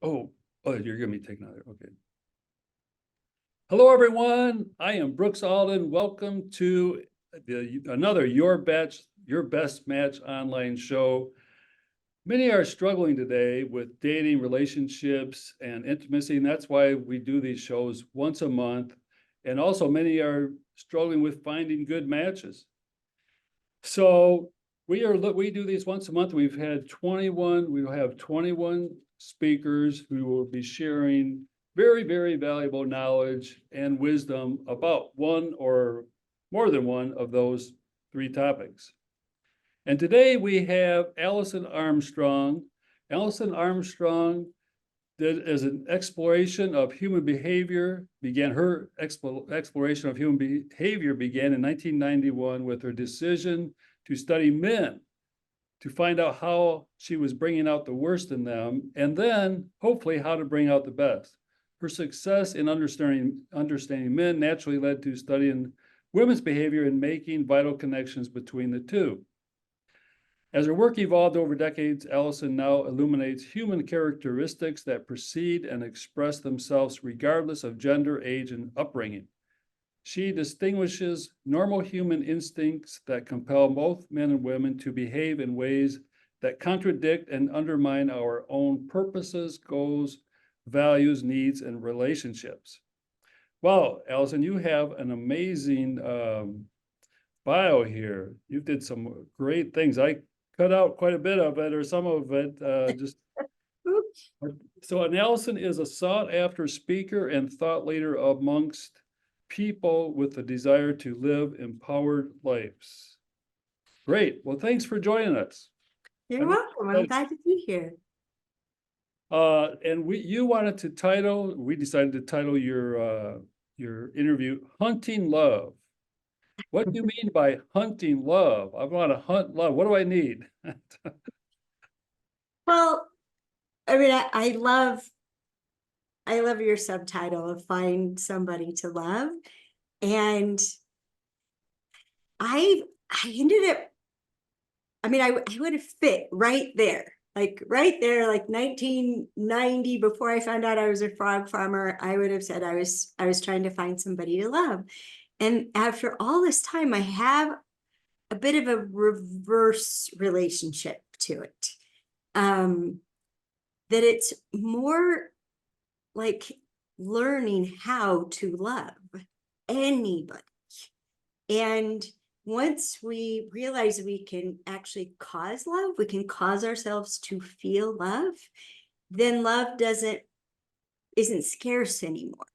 Oh, you're gonna be taking another. Okay. Hello, everyone. I am Brooks Alden. Welcome to another Your Best Match online show. Many are struggling today with dating, relationships, and intimacy, and that's why we do these shows once a month. And also, many are struggling with finding good matches. So we do these once a month. We will have 21 speakers who will be sharing very, very valuable knowledge and wisdom about one or more than one of those three topics. And today we have Alison Armstrong. Alison Armstrong did as an exploration of human behavior, her exploration of human behavior began in 1991 with her decision to study men, to find out how she was bringing out the worst in them, and then hopefully how to bring out the best. Her success in understanding men naturally led to studying women's behavior and making vital connections between the two. As her work evolved over decades, Alison now illuminates human characteristics that precede and express themselves regardless of gender, age, and upbringing. She distinguishes normal human instincts that compel both men and women to behave in ways that contradict and undermine our own purposes, goals, values, needs, and relationships. Well, Alison, you have an amazing bio here. You did some great things. I cut out quite a bit of it, or some of it, So Alison is a sought-after speaker and thought leader amongst people with the desire to live empowered lives. Great. Well, thanks for joining us. You're welcome. I'm glad to be here. And we decided to title your interview "Hunting Love." What do you mean by hunting love? I want to hunt love. What do I need? Well, I mean, I love your subtitle of "Find Somebody to Love," and I ended up. I mean, I would have fit right there, like 1990. Before I found out I was a frog farmer, I would have said I was trying to find somebody to love, and after all this time, I have a bit of a reverse relationship to it. That it's more like learning how to love anybody. And once we realize we can actually cause love, we can cause ourselves to feel love, then love isn't scarce anymore.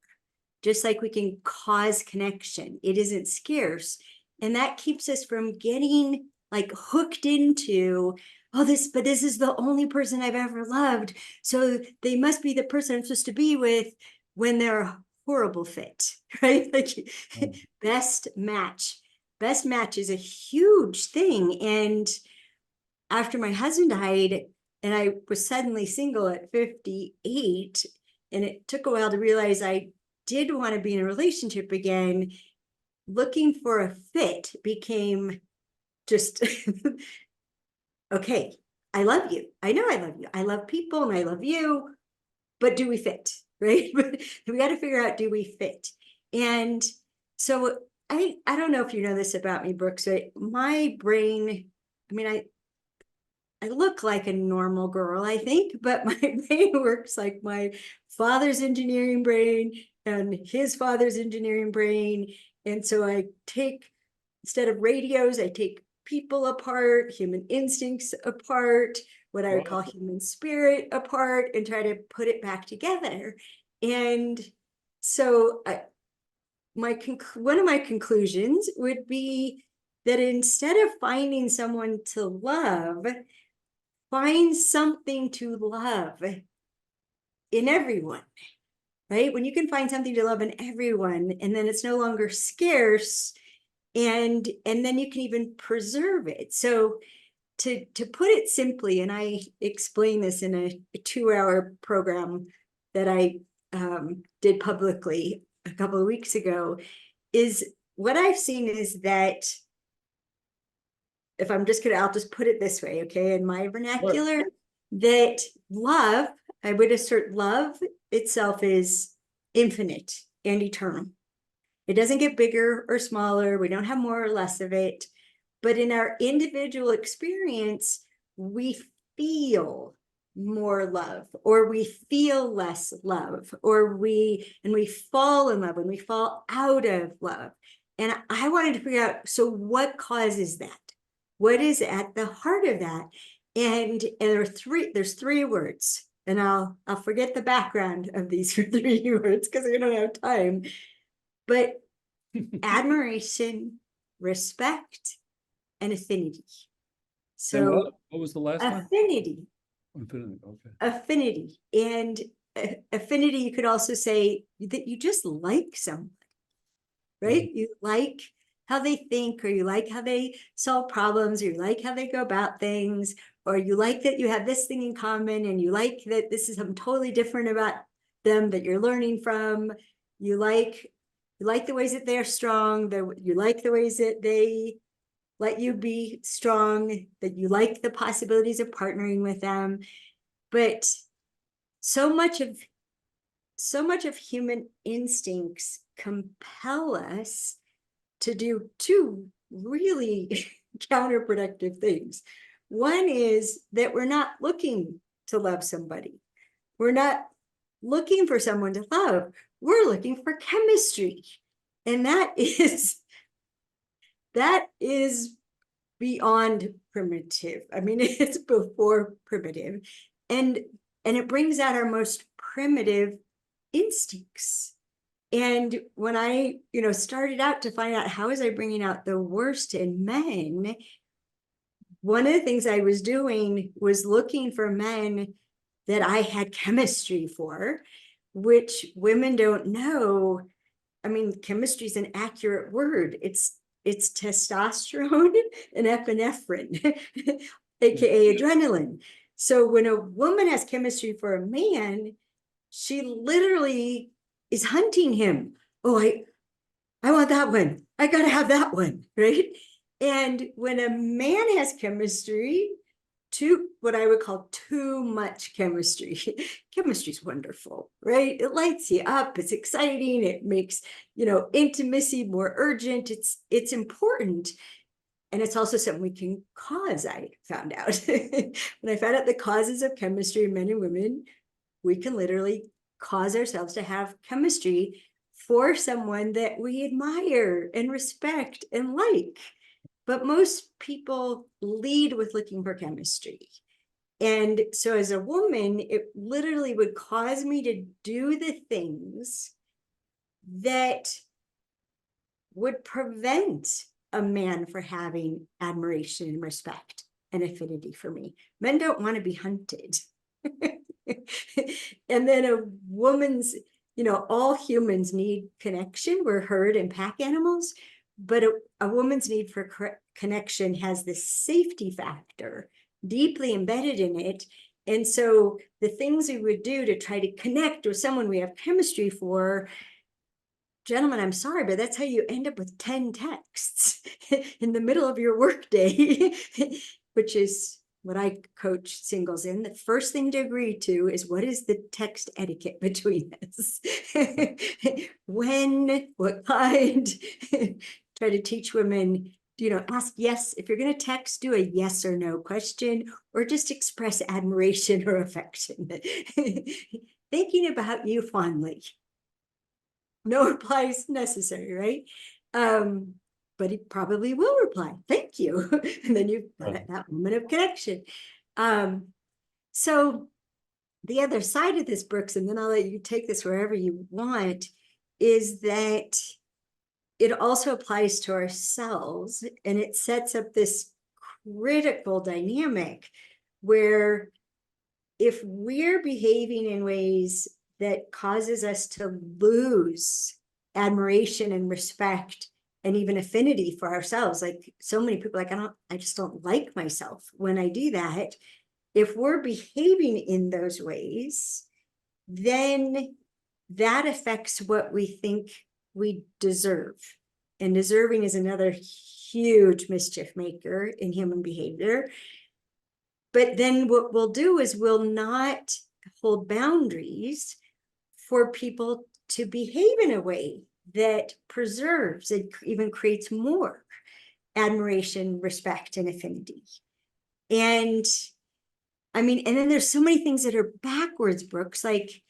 Just like we can cause connection, it isn't scarce. And that keeps us from getting like hooked into, but this is the only person I've ever loved, so they must be the person I'm supposed to be with, when they're a horrible fit, right? Like best match is a huge thing. And after my husband died and I was suddenly single at 58, and it took a while to realize I did want to be in a relationship again, looking for a fit became just okay, I love you. I know I love you. I love people and I love you, but do we fit, right? We got to figure out, do we fit? And so I don't know if you know this about me, Brooks, but my brain, I mean, I look like a normal girl, I think, but my brain works like my father's engineering brain and his father's engineering brain. And so instead of radios, I take people apart, human instincts apart, what I would call human spirit apart, and try to put it back together. And so one of my conclusions would be that instead of finding someone to love, find something to love in everyone, right? When you can find something to love in everyone, and then it's no longer scarce, and then you can even preserve it. So to put it simply, and I explain this in a 2-hour program that I did publicly a couple of weeks ago, is what I've seen is that, I'll just put it this way, okay, in my vernacular, that love, I would assert love itself is infinite and eternal. It doesn't get bigger or smaller. We don't have more or less of it. But in our individual experience, we feel more love, or we feel less love, or we fall in love when we fall out of love. And I wanted to figure out, so what causes that? What is at the heart of that? And there's three words, and I'll forget the background of these three words because I don't have time. But admiration, respect, and affinity. So what was the last one? Affinity. Infinity, okay. Affinity. And affinity, you could also say that you just like someone, right? You like how they think, or you like how they solve problems, or you like how they go about things, or you like that you have this thing in common, and you like that this is something totally different about them that you're learning from. You like the ways that they're strong, you like the ways that they let you be strong, that you like the possibilities of partnering with them. But so much of human instincts compel us to do two really counterproductive things. One is that we're not looking to love somebody. We're not looking for someone to love. We're looking for chemistry. And that is beyond primitive. I mean, it's before primitive. And it brings out our most primitive instincts. And when I, started out to find out how was I bringing out the worst in men, one of the things I was doing was looking for men that I had chemistry for, which women don't know. I mean, chemistry is an accurate word. It's testosterone and epinephrine, aka adrenaline. So when a woman has chemistry for a man, she literally is hunting him. Oh, I want that one. I gotta have that one, right? And when a man has chemistry, what I would call too much chemistry. Chemistry is wonderful, right? It lights you up. It's exciting. It makes, intimacy more urgent. It's important. And it's also something we can cause, I found out. When I found out the causes of chemistry in men and women, we can literally cause ourselves to have chemistry for someone that we admire and respect and like. But most people lead with looking for chemistry. And so as a woman, it literally would cause me to do the things that would prevent a man from having admiration and respect and affinity for me. Men don't want to be hunted. And then a woman's, all humans need connection. We're herd and pack animals, but a woman's need for connection has this safety factor deeply embedded in it. And so the things we would do to try to connect with someone we have chemistry for, gentlemen, I'm sorry, but that's how you end up with 10 texts in the middle of your workday, which is what I coach singles in. The first thing to agree to is, what is the text etiquette between us? When, what kind? Try to teach women, ask yes. If you're going to text, do a yes or no question, or just express admiration or affection. Thinking about you fondly. No replies necessary, right? But he probably will reply, thank you. And then you've got that moment of connection. So the other side of this, Brooks, and then I'll let you take this wherever you want, is that it also applies to ourselves, and it sets up this critical dynamic where if we're behaving in ways that causes us to lose admiration and respect and even affinity for ourselves, like so many people, like I just don't like myself when I do that. If we're behaving in those ways, then that affects what we think we deserve. And deserving is another huge mischief maker in human behavior. But then what we'll do is we'll not hold boundaries for people to behave in a way that preserves and even creates more admiration, respect, and affinity. And I mean, and then there's so many things that are backwards, Brooks. Like,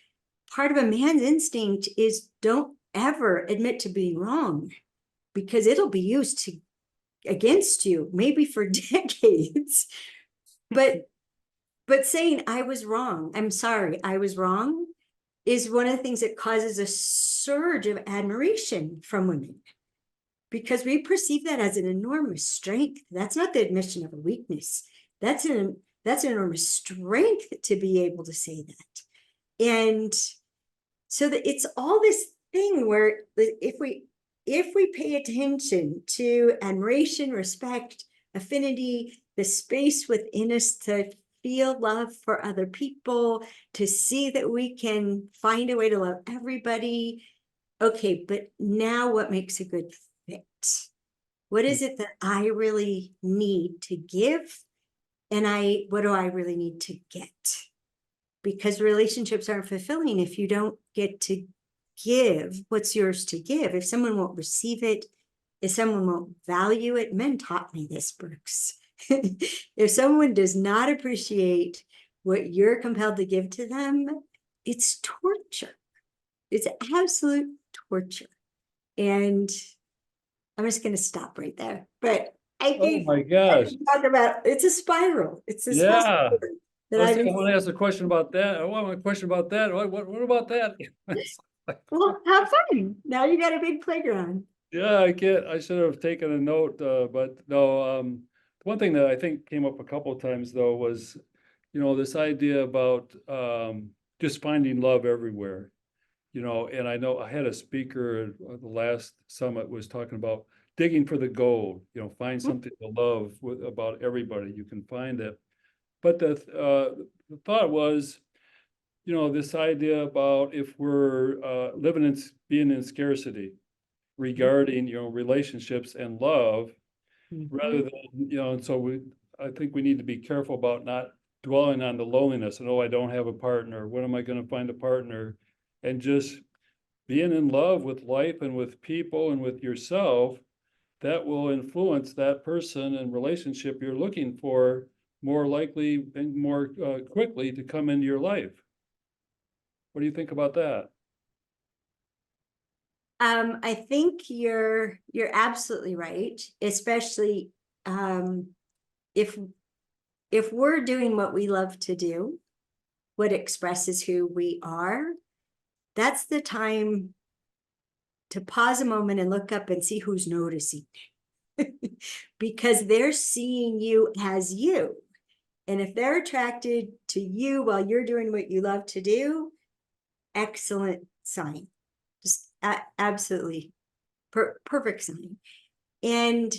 part of a man's instinct is don't ever admit to being wrong, because it'll be used against you, maybe for decades. But saying I was wrong, I'm sorry, I was wrong, is one of the things that causes a surge of admiration from women, because we perceive that as an enormous strength. That's not the admission of a weakness. That's an enormous strength to be able to say that. And so that it's all this thing where if we pay attention to admiration, respect, affinity, the space within us to feel love for other people, to see that we can find a way to love everybody. Okay, but now what makes a good fit? What is it that I really need to give? And what do I really need to get? Because relationships aren't fulfilling if you don't get to give what's yours to give. If someone won't receive it, if someone won't value it, men taught me this, Brooks. If someone does not appreciate what you're compelled to give to them, it's torture. It's absolute torture. And I'm just going to stop right there. But I think, oh my gosh, talk about, it's a spiral. It's this whole yeah. spiral that I want to ask a question about that. I want a question about that. What about that? well, have fun. Now you got a big playground. Yeah, I should have taken a note, but no, one thing that I think came up a couple of times though was, this idea about, just finding love everywhere, and I know I had a speaker at the last summit was talking about digging for the gold, find something to love about everybody. You can find it. But the thought was, this idea about if we're, being in scarcity, regarding relationships and love, rather than and so I think we need to be careful about not dwelling on the loneliness and, oh, I don't have a partner, when am I going to find a partner, and just being in love with life and with people and with yourself. That will influence that person and relationship you're looking for more likely and more quickly to come into your life. What do you think about that? I think you're absolutely right, especially if we're doing what we love to do, what expresses who we are, that's the time to pause a moment and look up and see who's noticing. Because they're seeing you as you. And if they're attracted to you while you're doing what you love to do, excellent sign. Just absolutely perfect sign. And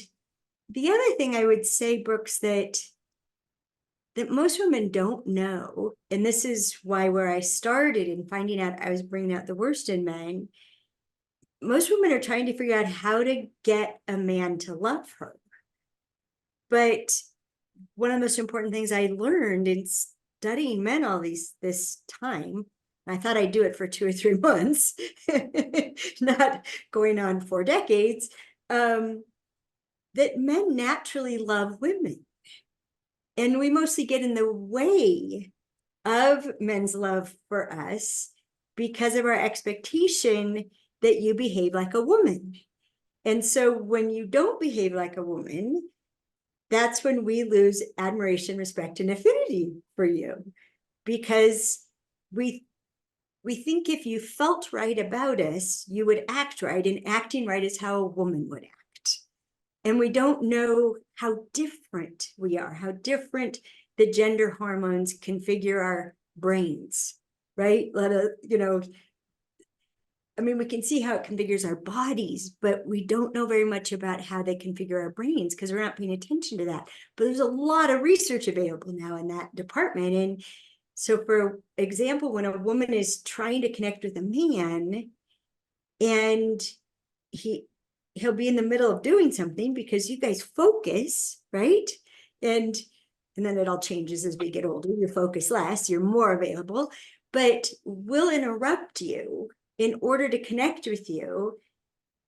the other thing I would say, Brooks, that most women don't know, and this is why where I started in finding out I was bringing out the worst in men, most women are trying to figure out how to get a man to love her. But one of the most important things I learned in studying men all this time, I thought I'd do it for 2 or 3 months, not going on 4 decades, that men naturally love women. And we mostly get in the way of men's love for us because of our expectation that you behave like a woman. And so when you don't behave like a woman, that's when we lose admiration, respect, and affinity for you, because we think if you felt right about us, you would act right, and acting right is how a woman would act. And we don't know how different we are, how different the gender hormones configure our brains, right? I mean, we can see how it configures our bodies, but we don't know very much about how they configure our brains because we're not paying attention to that. But there's a lot of research available now in that department. And so, for example, when a woman is trying to connect with a man and he'll be in the middle of doing something because you guys focus, right? And and then it all changes as we get older. You focus less, you're more available, but we'll interrupt you in order to connect with you,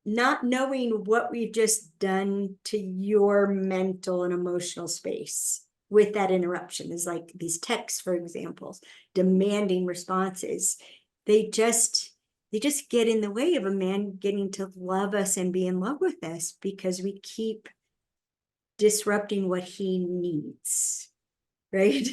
not knowing what we've just done to your mental and emotional space with that interruption. Is like these texts, for example, demanding responses. They just get in the way of a man getting to love us and be in love with us, because we keep disrupting what he needs, right?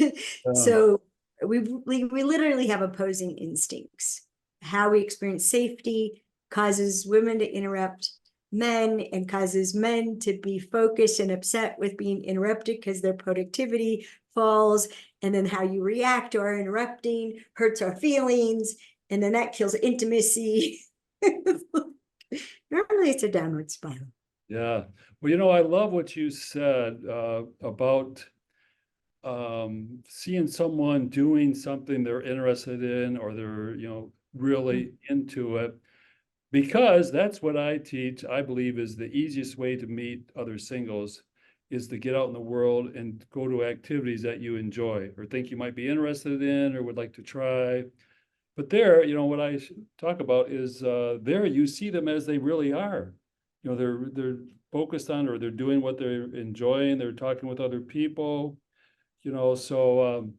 So we literally have opposing instincts. How we experience safety causes women to interrupt men and causes men to be focused and upset with being interrupted because their productivity falls. And then how you react to our interrupting hurts our feelings, and then that kills intimacy. Normally it's a downward spiral. Yeah. Well, I love what you said about seeing someone doing something they're interested in, or they're, really into it, because that's what I teach. I believe is the easiest way to meet other singles is to get out in the world and go to activities that you enjoy or think you might be interested in or would like to try. But there, what I talk about is there you see them as they really are. They're focused on, or they're doing what they're enjoying. They're talking with other people, so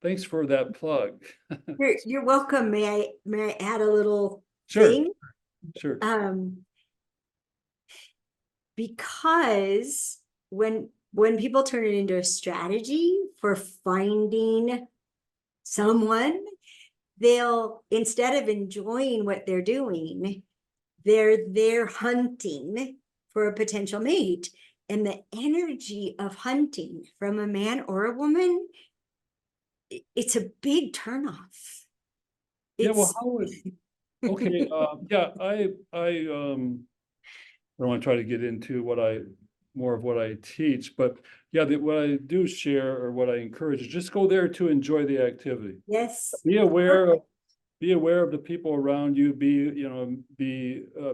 thanks for that plug. You're welcome. May I add a little Sure, thing? sure. Because when people turn it into a strategy for finding someone, they'll, instead of enjoying what they're doing, they're hunting for a potential mate. And the energy of hunting from a man or a woman, it's a big turnoff. Yeah, well, It's okay, yeah, I don't want to try to get into more of what I teach, but yeah, what I do share, or what I encourage, is just go there to enjoy the activity. yes. Be aware of the people around you.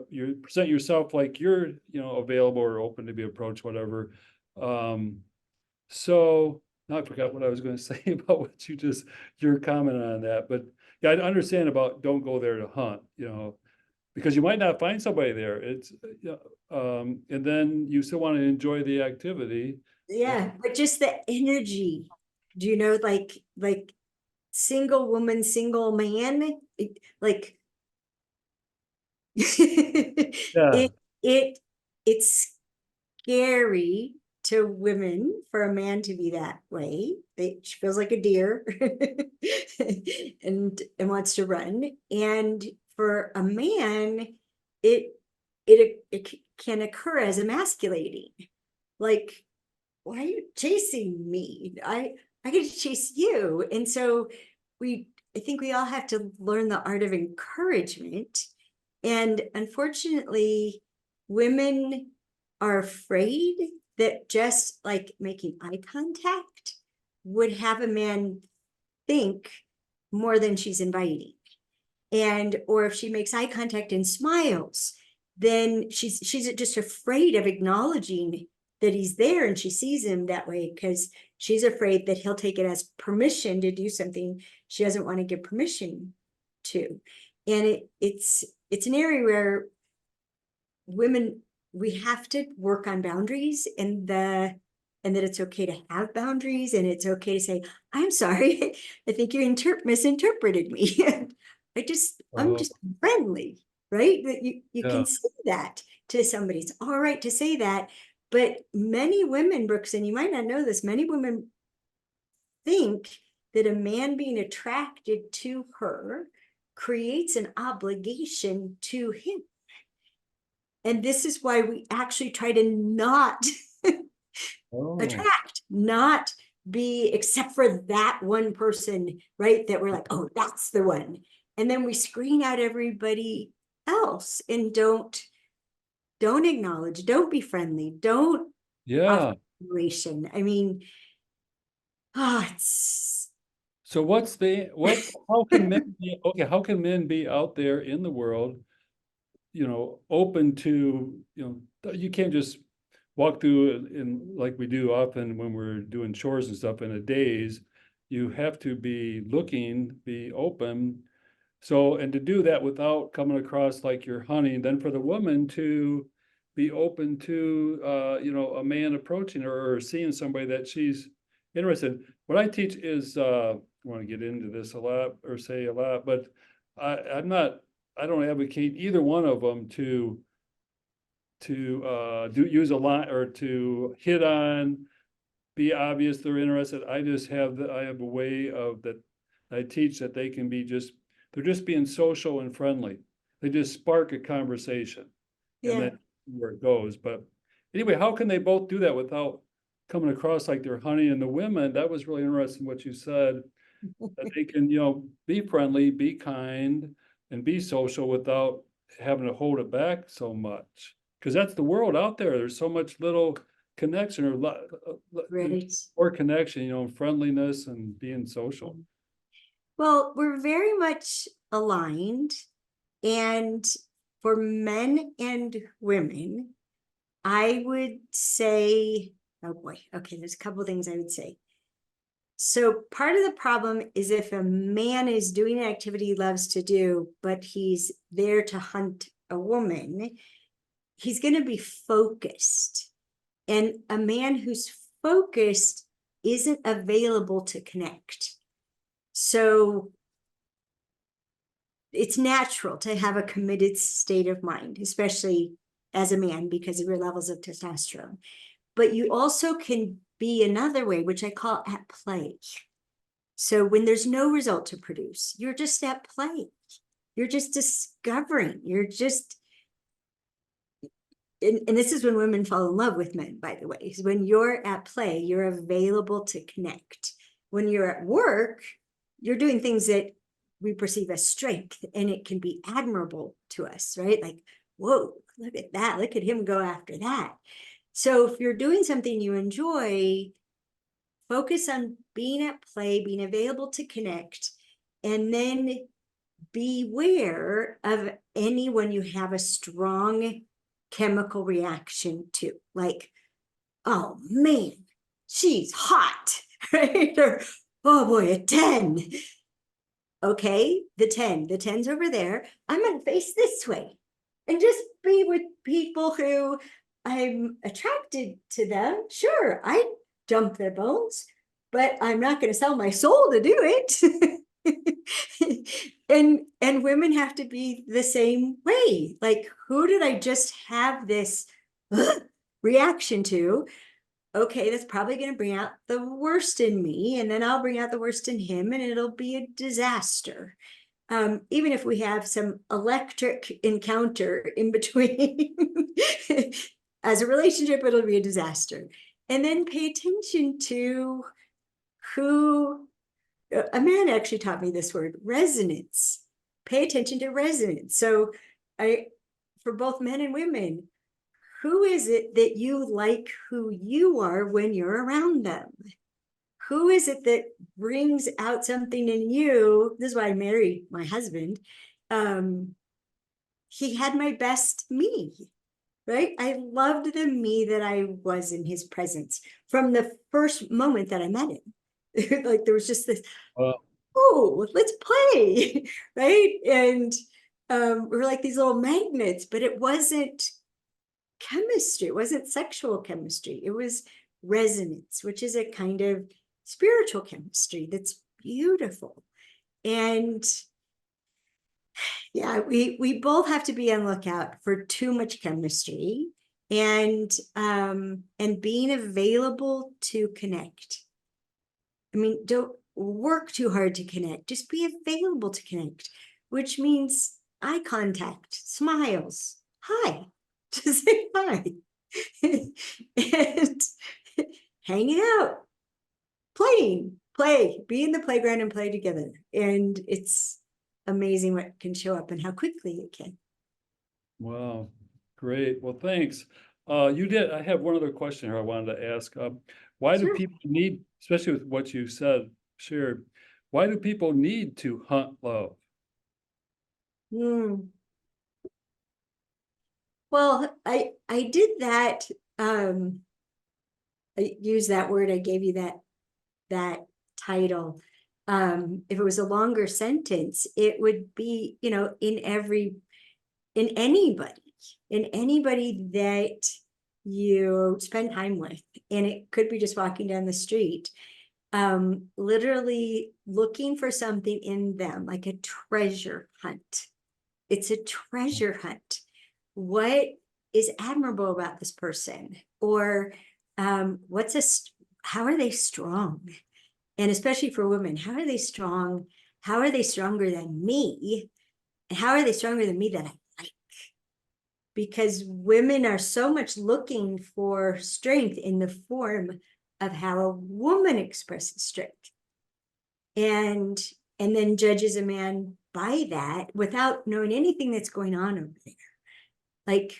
You present yourself like you're, available or open to be approached, whatever. So now I forgot what I was going to say about your comment on that, but yeah, I understand about don't go there to hunt, because you might not find somebody there. And then you still want to enjoy the activity. Yeah, but just the energy. Do you know, like single woman, single man, like Yeah, it's scary to women for a man to be that way. She feels like a deer and wants to run. And for a man, it can occur as emasculating. Like, why are you chasing me? I get to chase you. And so I think we all have to learn the art of encouragement. And unfortunately, women are afraid that just like making eye contact would have a man think more than she's inviting. And or if she makes eye contact and smiles, then she's just afraid of acknowledging that he's there, and she sees him that way because she's afraid that he'll take it as permission to do something she doesn't want to give permission to. And it's an area where women, we have to work on boundaries, and that it's okay to have boundaries, and it's okay to say, I'm sorry, I think you misinterpreted me. I'm just friendly, right? That you yeah, can say that to somebody. It's all right to say that. But many women, Brooks, and you might not know this, many women think that a man being attracted to her creates an obligation to him. And this is why we actually try to not attract, not be, except for that one person, right? That we're like, oh, that's the one. And then we screen out everybody else and don't acknowledge, don't be friendly, don't yeah. offer relation. I mean, it's So how can men be out there in the world, open to, you can't just walk through in like we do often when we're doing chores and stuff in a daze, you have to be looking, be open. So, and to do that without coming across like you're hunting, then for the woman to be open to, a man approaching her or seeing somebody that she's interested. What I teach is, I want to get into this a lot or say a lot, but I don't advocate either one of them to use a line or to hit on, be obvious they're interested. I have a way of that I teach that they can be they're just being social and friendly. They just spark a conversation and Yeah. then where it goes. But anyway, how can they both do that without coming across like they're hunting? And the women, that was really interesting what you said, that they can, be friendly, be kind, and be social without having to hold it back so much. Because that's the world out there. There's so much little connection or Right. or connection, friendliness and being social. Well, we're very much aligned. And for men and women, I would say, oh boy, okay, there's a couple of things I would say. So part of the problem is if a man is doing an activity he loves to do, but he's there to hunt a woman, he's going to be focused. And a man who's focused isn't available to connect. So it's natural to have a committed state of mind, especially as a man because of your levels of testosterone. But you also can be another way, which I call at play. So when there's no result to produce, you're just at play. You're just discovering. You're just, and this is when women fall in love with men, by the way, is when you're at play, you're available to connect. When you're at work, you're doing things that we perceive as strength, and it can be admirable to us, right? Like, whoa, look at that. Look at him go after that. So if you're doing something you enjoy, focus on being at play, being available to connect, and then beware of anyone you have a strong chemical reaction to. Like, oh man, she's hot, right? Or, oh boy, a 10. Okay, the 10's over there. I'm going to face this way and just be with people who I'm attracted to them. Sure, I dump their bones, but I'm not going to sell my soul to do it. and women have to be the same way. Like, who did I just have this reaction to? Okay, that's probably going to bring out the worst in me, and then I'll bring out the worst in him, and it'll be a disaster. Even if we have some electric encounter in between, as a relationship, it'll be a disaster. And then pay attention to who, a man actually taught me this word, resonance. Pay attention to resonance. So for both men and women, who is it that you like who you are when you're around them? Who is it that brings out something in you? This is why I married my husband. He had my best me, right? I loved the me that I was in his presence from the first moment that I met him. Like, there was just this, oh, let's play, right? And we were like these little magnets, but it wasn't chemistry. It wasn't sexual chemistry. It was resonance, which is a kind of spiritual chemistry that's beautiful. And yeah, we both have to be on lookout for too much chemistry and being available to connect. I mean, don't work too hard to connect. Just be available to connect, which means eye contact, smiles, hi, just say hi, and hanging out, play, be in the playground and play together. And it's amazing what can show up and how quickly it can. Wow, great. Well, thanks. I have one other question here I wanted to ask. Why do Sure. people need, especially with what you shared, why do people need to hunt love? Well, I did that I use that word, I gave you that title. If it was a longer sentence, it would be, in anybody that you spend time with. And it could be just walking down the street, literally looking for something in them, like a treasure hunt. It's a treasure hunt. What is admirable about this person? Or how are they strong? And especially for women, how are they strong? How are they stronger than me? And how are they stronger than me that I like? Because women are so much looking for strength in the form of how a woman expresses strength. And then judges a man by that without knowing anything that's going on over there. Like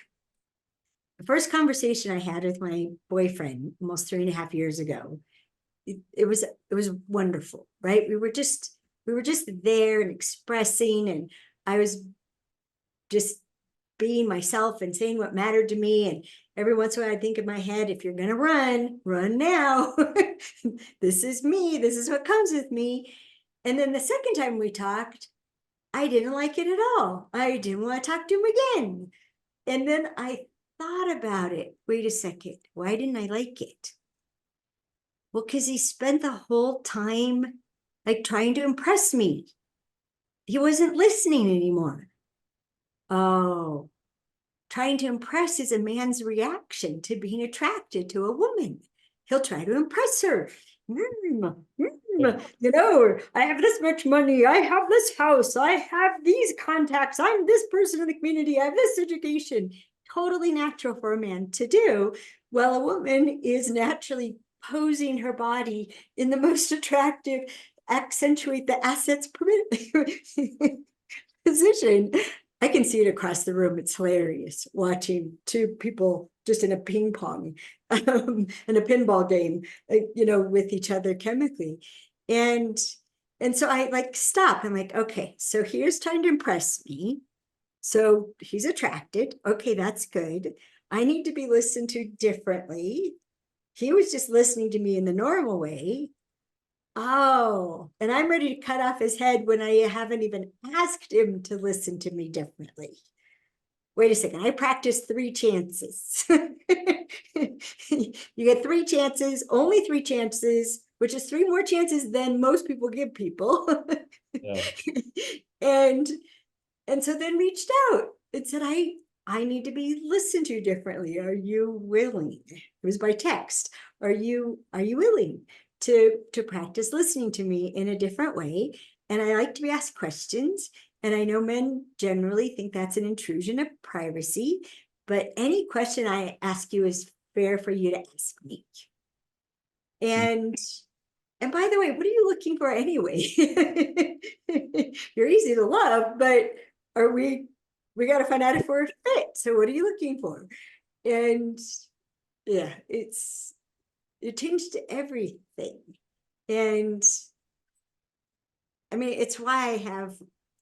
the first conversation I had with my boyfriend almost 3.5 years ago, it was wonderful, right? We were just there and expressing, and I was just being myself and saying what mattered to me. And every once in a while I'd think in my head, if you're gonna run now. This is me, this is what comes with me. And then the second time we talked, I didn't like it at all. I didn't want to talk to him again. And then I thought about it. Wait a second, why didn't I like it? Well, because he spent the whole time like trying to impress me. He wasn't listening anymore. Oh, trying to impress is a man's reaction to being attracted to a woman. He'll try to impress her. I have this much money. I have this house. I have these contacts. I'm this person in the community. I have this education. Totally natural for a man to do. Well, a woman is naturally posing her body in the most attractive, accentuate the assets position. I can see it across the room. It's hilarious watching two people just in a ping pong in a pinball game, with each other chemically. And so I like stop. I'm like, okay, so here's trying to impress me. So he's attracted. Okay, that's good. I need to be listened to differently. He was just listening to me in the normal way. Oh, and I'm ready to cut off his head when I haven't even asked him to listen to me differently. Wait a second, I practiced 3 chances. You get 3 chances, only 3 chances, which is 3 more chances than most people give people. Yeah. And so then reached out and said, I need to be listened to differently. Are you willing? It was by text. Are you willing to practice listening to me in a different way? And I like to be asked questions. And I know men generally think that's an intrusion of privacy, but any question I ask you is fair for you to ask me. And by the way, what are you looking for anyway? You're easy to love, but we got to find out if we're fit. So what are you looking for? And yeah, it changed everything. And I mean, it's why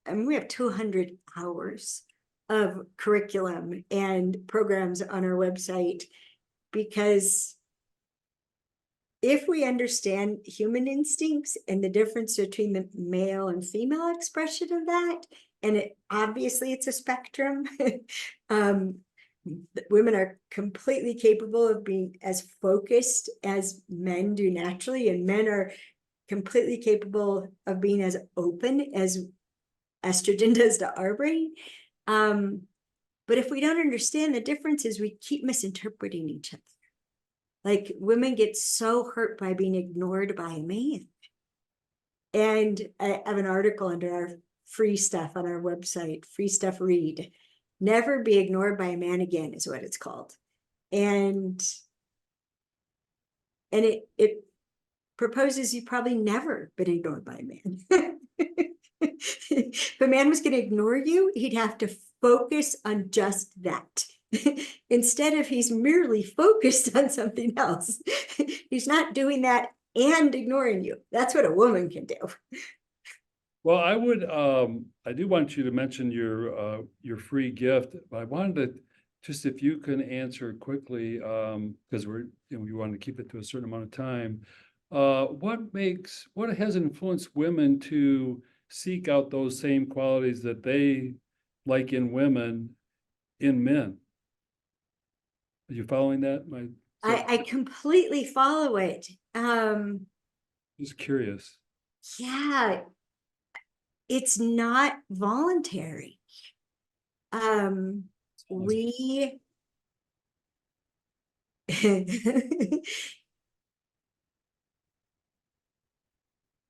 we have 200 hours of curriculum and programs on our website, because if we understand human instincts and the difference between the male and female expression of that, and obviously it's a spectrum, women are completely capable of being as focused as men do naturally, and men are completely capable of being as open as estrogen does to our brain. But if we don't understand the differences, we keep misinterpreting each other. Like women get so hurt by being ignored by a man. And I have an article under our free stuff on our website, free stuff read. Never be ignored by a man again is what it's called. And it proposes you've probably never been ignored by a man. If a man was going to ignore you, he'd have to focus on just that. Instead of he's merely focused on something else. He's not doing that and ignoring you. That's what a woman can do. Well, I do want you to mention your free gift, but I wanted just if you can answer quickly, because we want to keep it to a certain amount of time. What has influenced women to seek out those same qualities that they like in women, in men? Are you following that? I completely follow it. Just curious. Yeah, it's not voluntary. We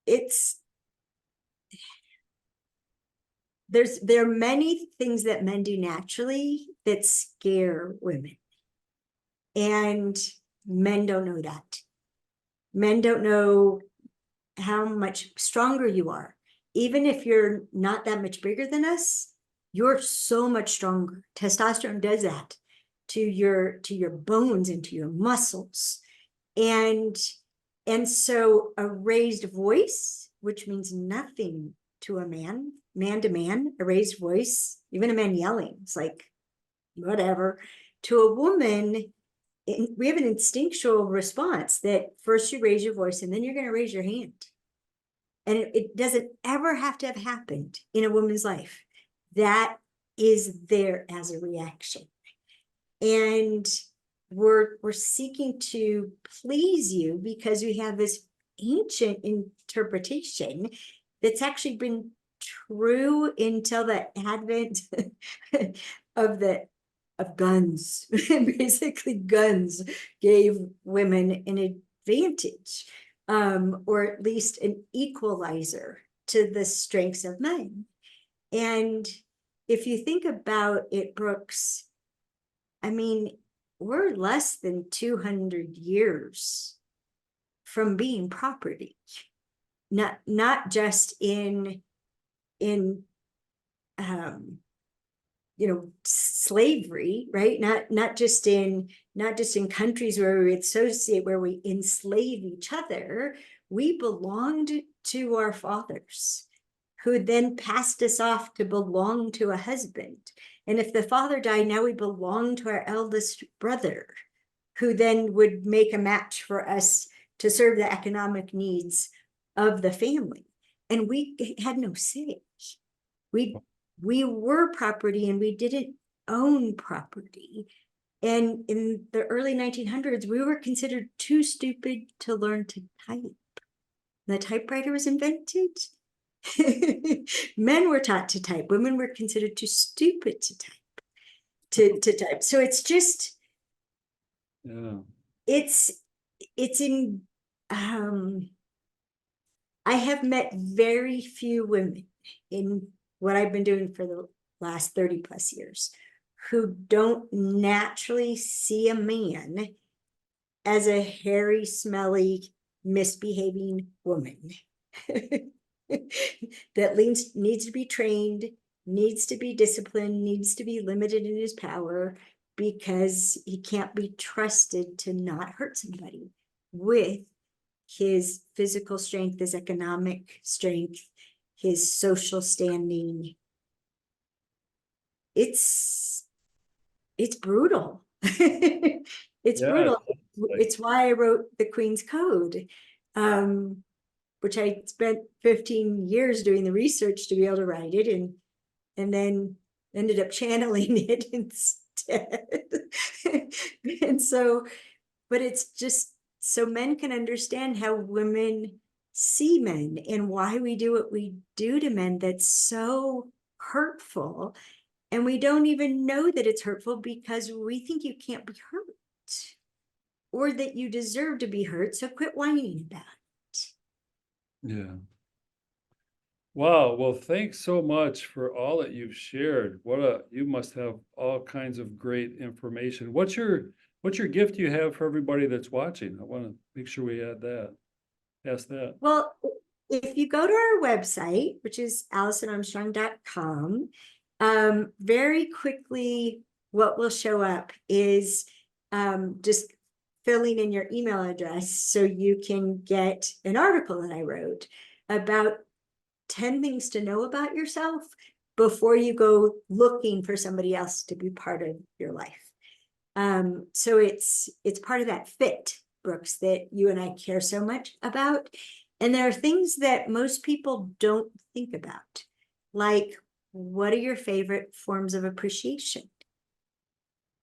it's there are many things that men do naturally that scare women, and men don't know that. Men don't know how much stronger you are. Even if you're not that much bigger than us, you're so much stronger. Testosterone does that to your bones and to your muscles. And so a raised voice, which means nothing to a man to man, a raised voice, even a man yelling, it's like whatever. To a woman, we have an instinctual response that first you raise your voice and then you're going to raise your hand. And it doesn't ever have to have happened in a woman's life. That is there as a reaction. And we're seeking to please you because we have this ancient interpretation that's actually been true until the advent of guns. Basically, guns gave women an advantage, or at least an equalizer to the strengths of men. And if you think about it, Brooks, I mean, we're less than 200 years from being property, not just in slavery, right? Not just in countries where we associate, where we enslave each other. We belonged to our fathers, who then passed us off to belong to a husband. And if the father died, now we belong to our eldest brother, who then would make a match for us to serve the economic needs of the family. And we had no say. We were property and we didn't own property. And in the early 1900s, we were considered too stupid to learn to type. The typewriter was invented. Men were taught to type. Women were considered too stupid to type. So it's just, Yeah. it's in, I have met very few women in what I've been doing for the last 30 plus years who don't naturally see a man as a hairy, smelly, misbehaving woman that needs to be trained, needs to be disciplined, needs to be limited in his power, because he can't be trusted to not hurt somebody with his physical strength, his economic strength, his social standing. It's brutal. It's brutal. It's why I wrote the Queen's Code, which I spent 15 years doing the research to be able to write it, and then ended up channeling it instead. And so, but it's just so men can understand how women see men and why we do what we do to men that's so hurtful. And we don't even know that it's hurtful because we think you can't be hurt or that you deserve to be hurt. So quit whining about it. Yeah. Wow. Well, thanks so much for all that you've shared. You must have all kinds of great information. What's your gift you have for everybody that's watching? I want to make sure we ask that. Well, if you go to our website, which is AlisonArmstrong.com, very quickly, what will show up is just filling in your email address so you can get an article that I wrote about 10 things to know about yourself before you go looking for somebody else to be part of your life. So it's part of that fit, Brooks, that you and I care so much about. And there are things that most people don't think about, like, what are your favorite forms of appreciation?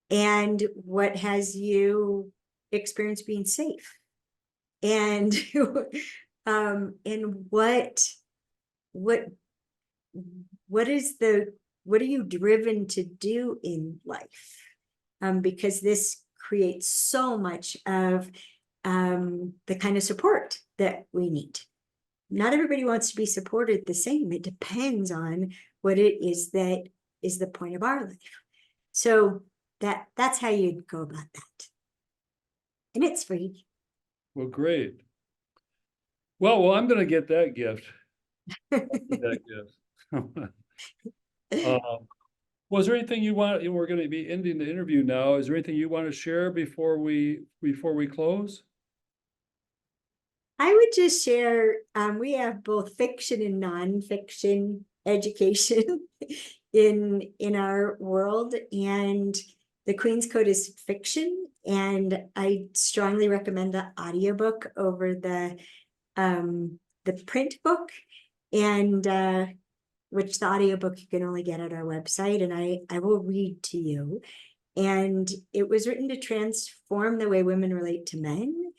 And what has you experienced being safe? And and what are you driven to do in life? Because this creates so much of the kind of support that we need. Not everybody wants to be supported the same. It depends on what it is that is the point of our life. So that's how you'd go about that. And it's free. Well, great. Well, I'm going to get that gift. That gift. Was there anything you want? We're going to be ending the interview now. Is there anything you want to share before we close? I would just share, we have both fiction and nonfiction education in our world, and the Queen's Code is fiction, and I strongly recommend the audiobook over the print book, and which the audiobook you can only get at our website, and I will read to you. And it was written to transform the way women relate to men.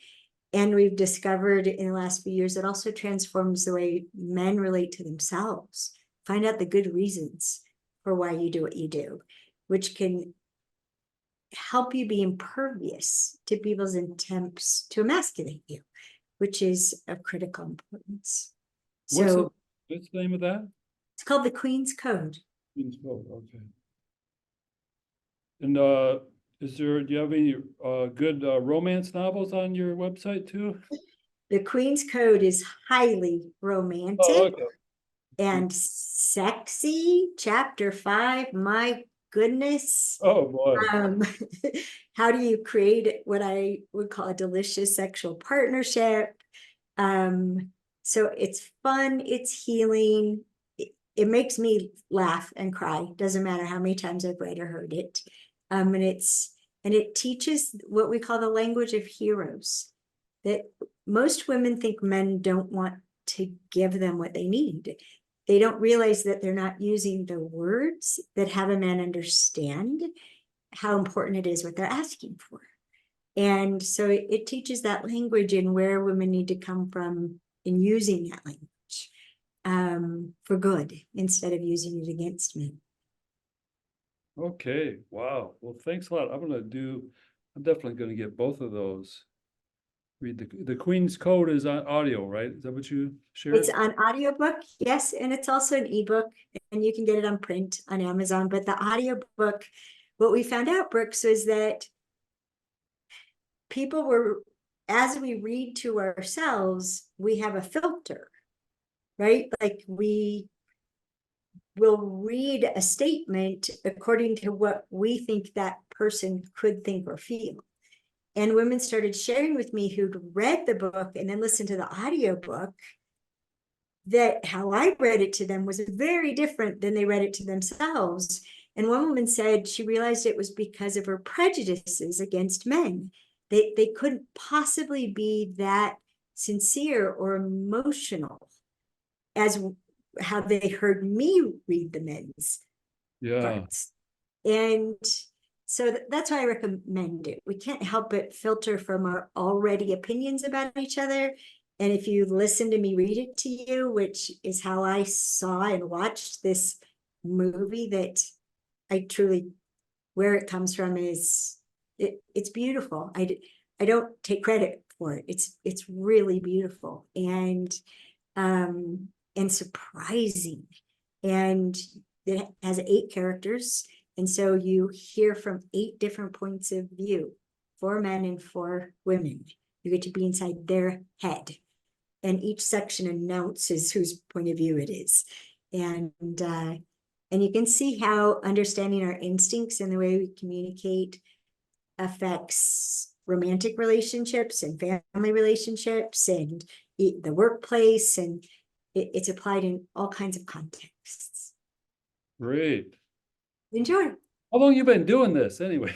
And we've discovered in the last few years it also transforms the way men relate to themselves. Find out the good reasons for why you do what you do, which can help you be impervious to people's attempts to emasculate you, which is of critical importance. What's So the name of that? it's called the Queen's Code. Queen's Code, okay. And do you have any good romance novels on your website too? The Queen's Code is highly Oh, romantic okay. and sexy. Chapter 5, my goodness. Oh boy. How do you create what I would call a delicious sexual partnership? So it's fun, it's healing. It makes me laugh and cry. Doesn't matter how many times I've read or heard it. And it teaches what we call the language of heroes, that most women think men don't want to give them what they need. They don't realize that they're not using the words that have a man understand how important it is what they're asking for. And so it teaches that language and where women need to come from in using that language for good instead of using it against men. Okay, wow. Well, thanks a lot. I'm definitely gonna get both of those. Read the Queen's Code is on audio, right? Is that what you shared? It's on audiobook, yes, and it's also an ebook, and you can get it on print on Amazon. But the audiobook, what we found out, Brooks, was that people were, as we read to ourselves, we have a filter, right? Like we will read a statement according to what we think that person could think or feel. And women started sharing with me who'd read the book and then listened to the audiobook that how I read it to them was very different than they read it to themselves. And one woman said she realized it was because of her prejudices against men. They couldn't possibly be that sincere or emotional as how they heard me read the men's parts. And so that's why I recommend it. We can't help but filter from our already opinions about each other. And if you listen to me read it to you, which is how I saw and watched this movie, that I truly, where it comes from is, it's beautiful. I don't take credit for it. It's really beautiful and surprising. And it has 8 characters. And so you hear from 8 different points of view, 4 men and 4 women. You get to be inside their head. And each section announces whose point of view it is. And you can see how understanding our instincts and the way we communicate affects romantic relationships and family relationships and the workplace. And it's applied in all kinds of contexts. Great. Enjoy. How long you been doing this anyway?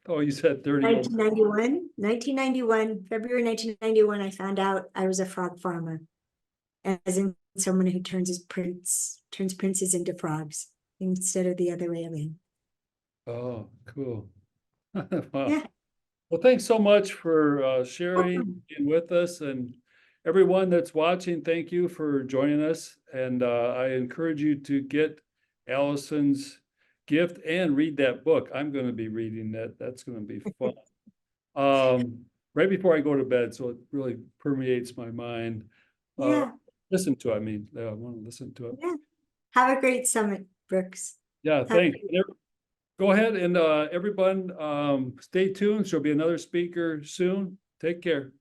Oh, you said 30. 1991, February 1991, I found out I was a frog farmer. As in someone who turns princes into frogs instead of the other way around. Oh, cool. Wow. Yeah. Well, thanks so much for sharing being with us, and everyone that's watching, thank you for joining us. And I encourage you to get Alison's gift and read that book. I'm going to be reading that. That's going to be fun. Right before I go to bed, so it really permeates my mind. Yeah. Listen to it. I mean, I want to listen to it. Yeah. Have a great summit, Brooks. Yeah, thanks. Go ahead and everyone, stay tuned. There'll be another speaker soon. Take care.